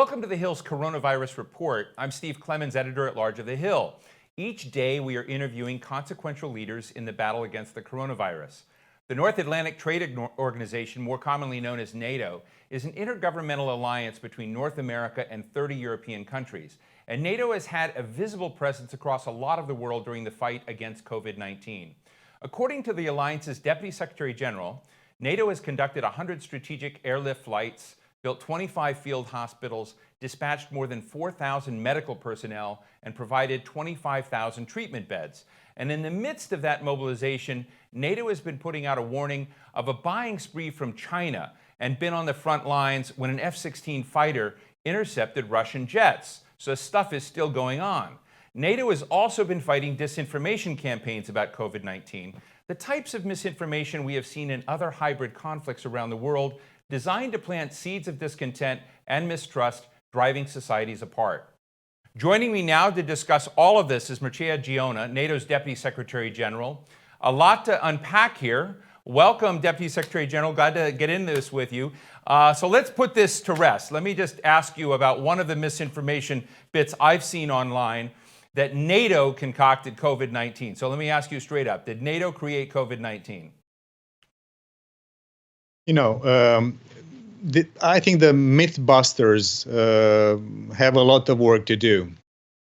Welcome to The Hill's Coronavirus Report. I'm Steve Clemons, editor-at-large of The Hill. Each day we are interviewing consequential leaders in the battle against the coronavirus. The North Atlantic Trade Organization, more commonly known as NATO, is an intergovernmental alliance between North America and 30 European countries. And NATO has had a visible presence across a lot of the world during the fight against COVID-19. According to the alliance's Deputy Secretary General, NATO has conducted 100 strategic airlift flights, built 25 field hospitals, dispatched more than 4,000 medical personnel, and provided 25,000 treatment beds. And in the midst of that mobilization, NATO has been putting out a warning of a buying spree from China and been on the front lines when an F-16 fighter intercepted Russian jets. So stuff is still going on. NATO has also been fighting disinformation campaigns about COVID-19, the types of misinformation we have seen in other hybrid conflicts around the world, designed to plant seeds of discontent and mistrust, driving societies apart. Joining me now to discuss all of this is Mircea Geoană, NATO's Deputy Secretary General. A lot to unpack here. Welcome, Deputy Secretary General. Glad to get into this with you. So let's put this to rest. Let me just ask you about one of the misinformation bits I've seen online, that NATO concocted COVID-19. So let me ask you straight up. Did NATO create COVID-19? I think the mythbusters have a lot of work to do.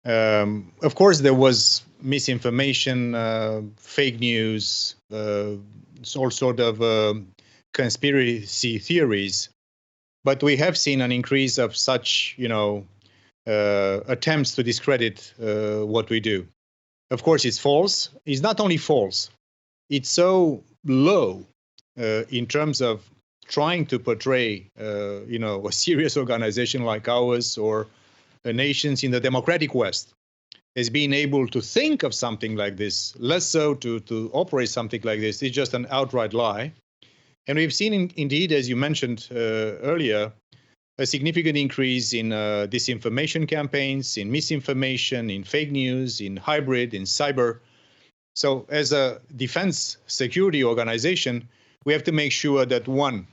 Of course, there was misinformation, fake news, all sort of conspiracy theories. But we have seen an increase of such, attempts to discredit what we do. Of course, it's false. It's not only false, it's so low in terms of trying to portray, a serious organization like ours or nations in the democratic West as being able to think of something like this, less so to operate something like this. It's just an outright lie. And we've seen, indeed, as you mentioned earlier, a significant increase in disinformation campaigns, in misinformation, in fake news, in hybrid, in cyber. So as a defense security organization, we have to make sure that, one,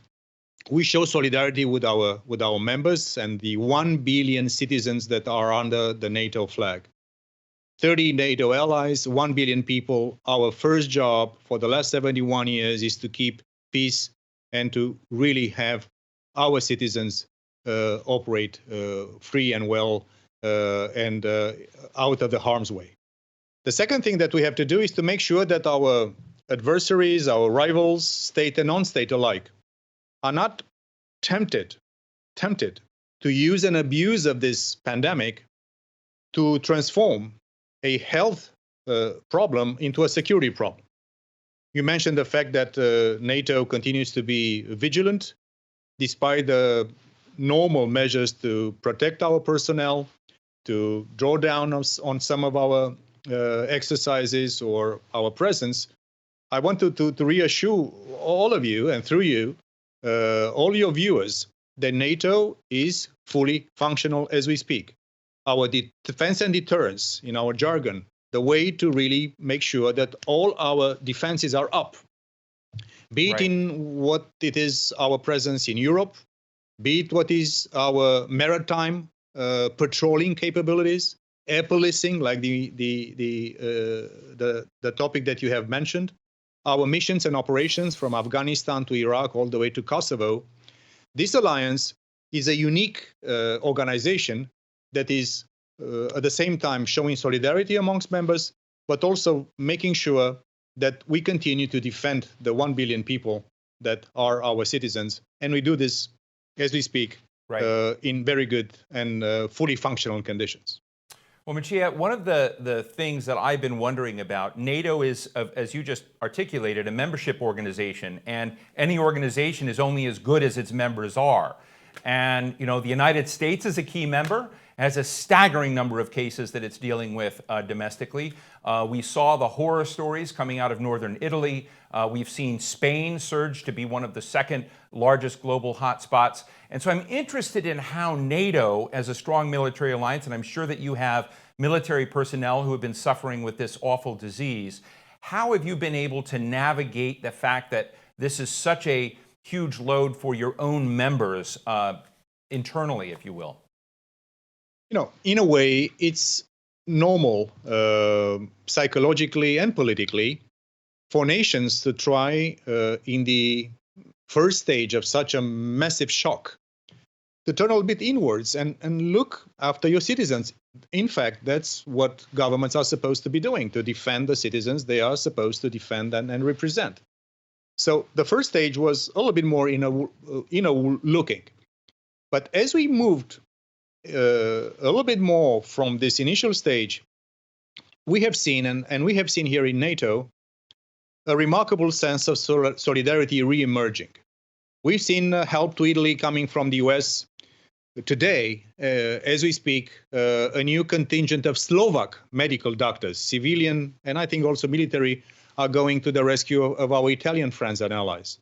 we show solidarity with our members and the 1 billion citizens that are under the NATO flag. 30 NATO allies, 1 billion people. Our first job for the last 71 years is to keep peace and to really have our citizens operate free and well and out of the harm's way. The second thing that we have to do is to make sure that our adversaries, our rivals, state and non-state alike, are not tempted to use and abuse of this pandemic to transform a health problem into a security problem. You mentioned the fact that NATO continues to be vigilant despite the normal measures to protect our personnel, to draw down on some of our exercises or our presence. I want to reassure all of you, and through you, all your viewers, that NATO is fully functional as we speak. Our defense and deterrence, in our jargon, the way to really make sure that all our defenses are up, be it in what it is our presence in Europe, be it what is our maritime patrolling capabilities, air policing, like the topic that you have mentioned, our missions and operations from Afghanistan to Iraq all the way to Kosovo. This alliance is a unique organization that is at the same time showing solidarity amongst members, but also making sure that we continue to defend the 1 billion people that are our citizens. And we do this, as we speak, in very good and fully functional conditions. Well, Mircea, one of the things that I've been wondering about, NATO is, as you just articulated, a membership organization, and any organization is only as good as its members are. And, the United States is a key member, has a staggering number of cases that it's dealing with domestically. We saw the horror stories coming out of northern Italy. We've seen Spain surge to be one of the second largest global hotspots. And so I'm interested in how NATO, as a strong military alliance, and I'm sure that you have military personnel who have been suffering with this awful disease, how have you been able to navigate the fact that this is such a huge load for your own members internally, if you will? In a way, it's normal psychologically and politically for nations to try in the first stage of such a massive shock to turn a little bit inwards and look after your citizens. In fact, that's what governments are supposed to be doing, to defend the citizens they are supposed to defend and represent. So the first stage was a little bit more looking. But as we moved a little bit more from this initial stage, we have seen, and we have seen here in NATO, a remarkable sense of solidarity re-emerging. We've seen help to Italy coming from the US. Today, as we speak, a new contingent of Slovak medical doctors, civilian, and I think also military, are going to the rescue of our Italian friends and allies.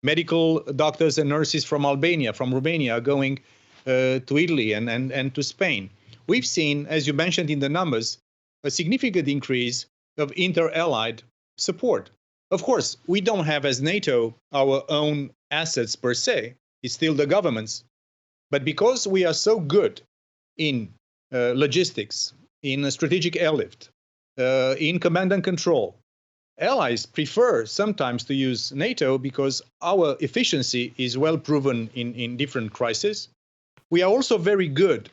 Medical doctors and nurses from Albania, from Romania, are going to Italy and to Spain. We've seen, as you mentioned in the numbers, a significant increase of inter-allied support. Of course, we don't have as NATO our own assets per se. It's still the governments. But because we are so good in logistics, in strategic airlift, in command and control, allies prefer sometimes to use NATO because our efficiency is well proven in different crises. We are also very good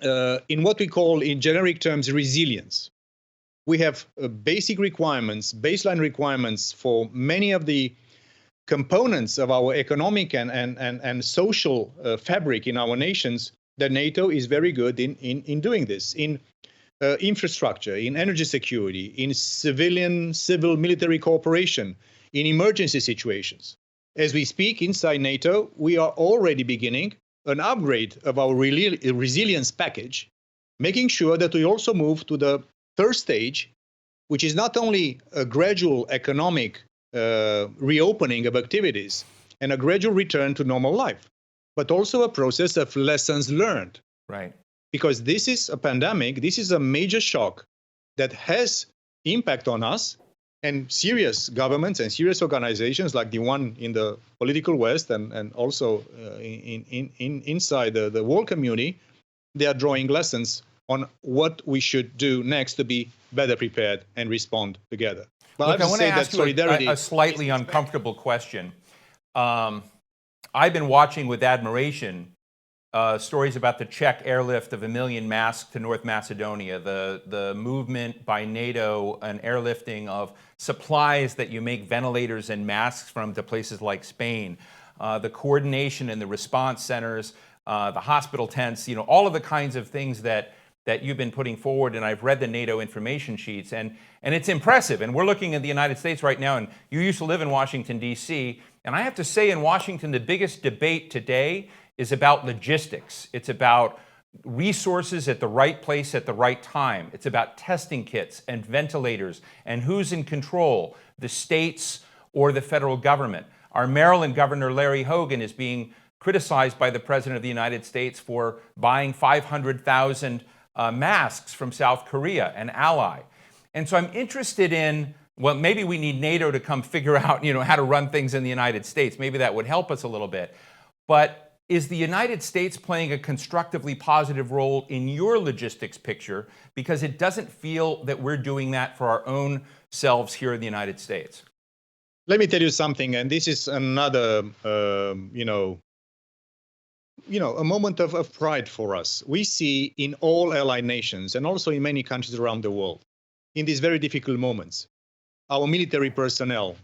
in what we call, in generic terms, resilience. We have basic requirements, baseline requirements for many of the components of our economic and social fabric in our nations. That NATO is very good in doing this, in infrastructure, in energy security, in civil military cooperation, in emergency situations. As we speak inside NATO, we are already beginning an upgrade of our resilience package, making sure that we also move to the third stage, which is not only a gradual economic reopening of activities and a gradual return to normal life, but also a process of lessons learned. Right. Because this is a pandemic, this is a major shock that has impact on us, and serious governments and serious organizations like the one in the political West and also inside the world community, they are drawing lessons on what we should do next to be better prepared and respond together. But I want to ask you a slightly uncomfortable question. I've been watching with admiration stories about the Czech airlift of 1 million masks to North Macedonia, the movement by NATO and airlifting of supplies that you make ventilators and masks from to places like Spain, the coordination in the response centers, the hospital tents, all of the kinds of things that you've been putting forward, and I've read the NATO information sheets, and it's impressive. And we're looking at the United States right now, and you used to live in Washington, D.C., and I have to say in Washington, the biggest debate today is about logistics. It's about resources at the right place at the right time. It's about testing kits and ventilators and who's in control, the states or the federal government. Our Maryland Governor Larry Hogan is being criticized by the President of the United States for buying 500,000 masks from South Korea, an ally. And so I'm interested in, well, maybe we need NATO to come figure out, how to run things in the United States. Maybe that would help us a little bit. But is the United States playing a constructively positive role in your logistics picture? Because it doesn't feel that we're doing that for our own selves here in the United States. Let me tell you something, and this is another, a moment of pride for us. We see in all allied nations and also in many countries around the world, in these very difficult moments, our military personnel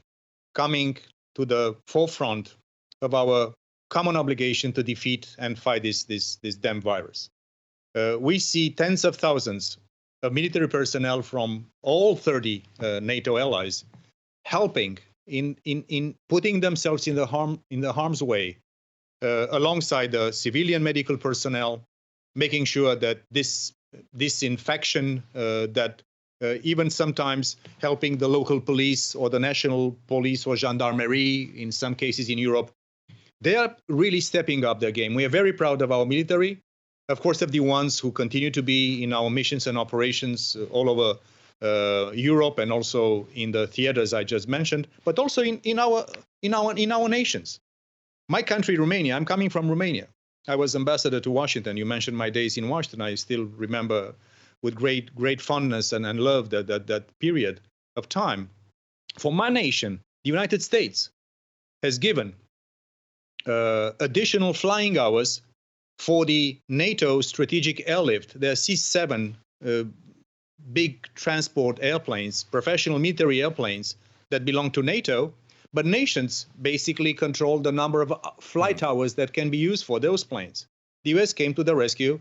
coming to the forefront of our common obligation to defeat and fight this damn virus. We see tens of thousands of military personnel from all 30 NATO allies helping in putting themselves in the harm's way, alongside the civilian medical personnel, making sure that this infection, that even sometimes helping the local police or the national police or gendarmerie, in some cases in Europe, they are really stepping up their game. We are very proud of our military, of course, of the ones who continue to be in our missions and operations all over Europe and also in the theaters I just mentioned, but also in our nations. My country, Romania, I'm coming from Romania. I was ambassador to Washington. You mentioned my days in Washington. I still remember with great fondness and love that period of time. For my nation, the United States has given additional flying hours for the NATO strategic airlift. There are C-7 big transport airplanes, professional military airplanes that belong to NATO, but nations basically control the number of flight hours that can be used for those planes. The US came to the rescue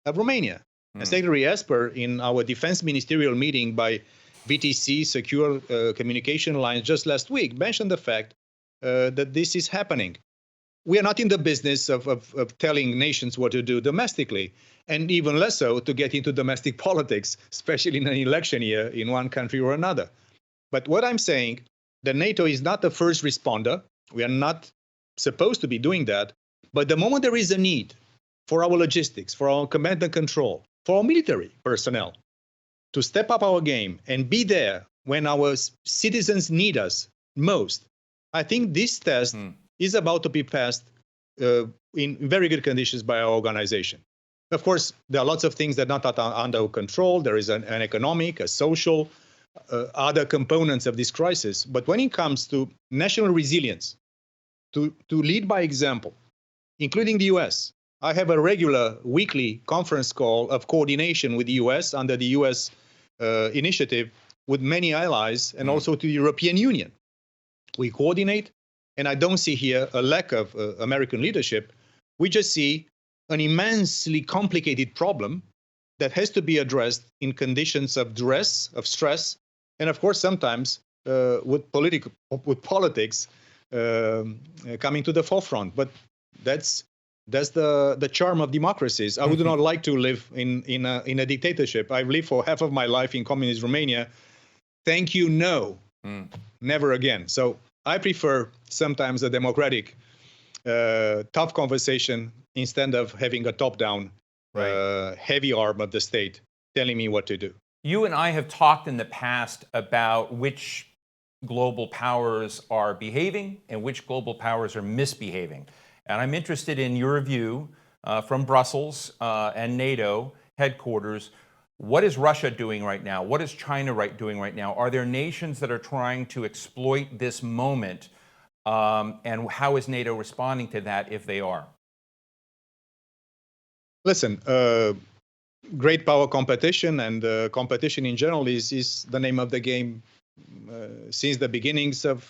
of Romania. And Secretary Esper, in our defense ministerial meeting by VTC Secure Communication Lines just last week, mentioned the fact that this is happening. We are not in the business of telling nations what to do domestically, and even less so to get into domestic politics, especially in an election year in one country or another. But what I'm saying, that NATO is not the first responder. We are not supposed to be doing that. But the moment there is a need for our logistics, for our command and control, for our military personnel to step up our game and be there when our citizens need us most, I think this test is about to be passed in very good conditions by our organization. Of course, there are lots of things that are not under control. There is an economic, a social, other components of this crisis. But when it comes to national resilience, to lead by example, including the US, I have a regular weekly conference call of coordination with the US under the US initiative with many allies and also to the European Union. We coordinate, and I don't see here a lack of American leadership. We just see an immensely complicated problem that has to be addressed in conditions of duress, of stress, and of course sometimes with politics coming to the forefront. But that's the charm of democracies. I would not like to live in a dictatorship. I've lived for half of my life in communist Romania. Thank you, no, never again. So I prefer sometimes a democratic, tough conversation instead of having a top-down, heavy arm of the state telling me what to do. You and I have talked in the past about which global powers are behaving and which global powers are misbehaving. And I'm interested in your view from Brussels and NATO headquarters. What is Russia doing right now? What is China doing right now? Are there nations that are trying to exploit this moment? And how is NATO responding to that if they are? Listen, great power competition and competition in general is the name of the game since the beginnings of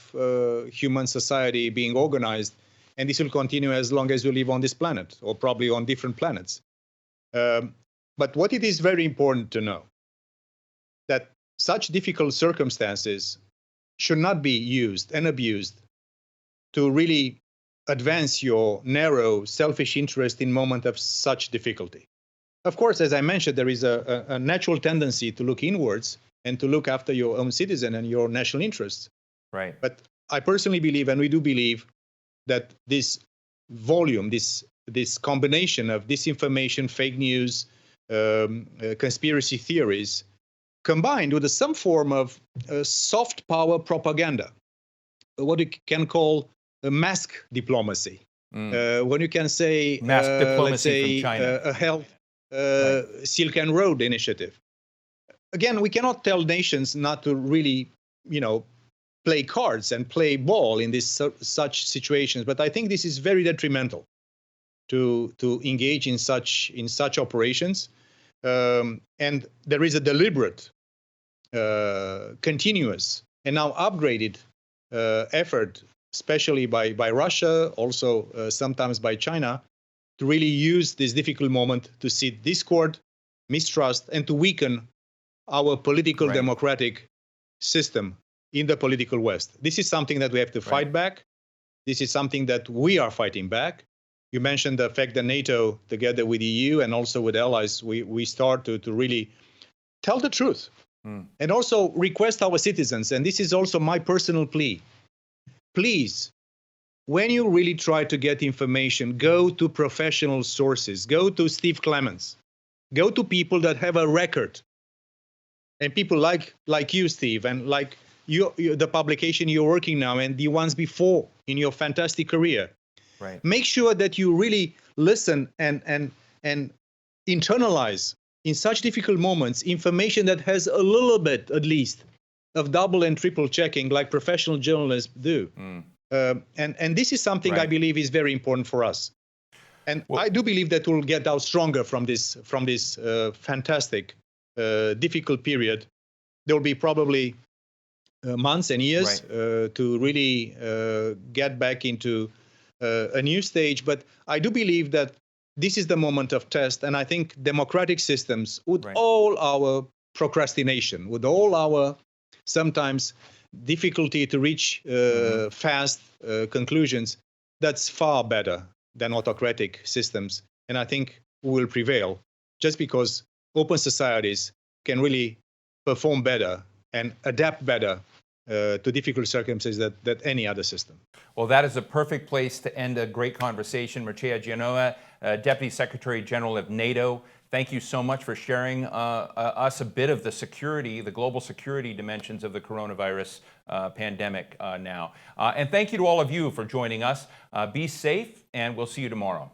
human society being organized. And this will continue as long as we live on this planet, or probably on different planets. But what it is very important to know, that such difficult circumstances should not be used and abused to really advance your narrow, selfish interest in moment of such difficulty. Of course, as I mentioned, there is a natural tendency to look inwards and to look after your own citizen and your national interests. Right. But I personally believe, and we do believe, that this volume, this combination of disinformation, fake news, conspiracy theories, combined with some form of soft power propaganda, what you can call a mask diplomacy. When you can say, mask diplomacy let's say, from China. A health Silk and Road initiative. Again, we cannot tell nations not to really, play cards and play ball in such situations. But I think this is very detrimental to engage in such operations. And there is a deliberate, continuous, and now upgraded effort, especially by Russia, also sometimes by China, to really use this difficult moment to seed discord, mistrust, and to weaken our political democratic system in the political West. This is something that we have to fight back. This is something that we are fighting back. You mentioned the fact that NATO, together with the EU and also with allies, we start to really tell the truth and also request our citizens, and this is also my personal plea, please, when you really try to get information, go to professional sources, go to Steve Clemons, go to people that have a record, and people like you, Steve, and like the publication you're working now and the ones before in your fantastic career. Right. Make sure that you really listen and internalize in such difficult moments information that has a little bit, at least, of double and triple checking like professional journalists do. And this is something I Right. believe is very important for us. And I do believe that we'll get out stronger from this fantastic, difficult period. There will be probably months and years to really get back into a new stage. But I do believe that this is the moment of test. And I think democratic systems, with all our procrastination, with all our sometimes difficulty to reach fast conclusions, that's far better than autocratic systems. And I think we will prevail just because open societies can really perform better and adapt better to difficult circumstances than any other system. Well, that is a perfect place to end a great conversation. Mircea Geoană, Deputy Secretary General of NATO, thank you so much for sharing us a bit of the security, the global security dimensions of the coronavirus pandemic now. And thank you to all of you for joining us. Be safe, and we'll see you tomorrow.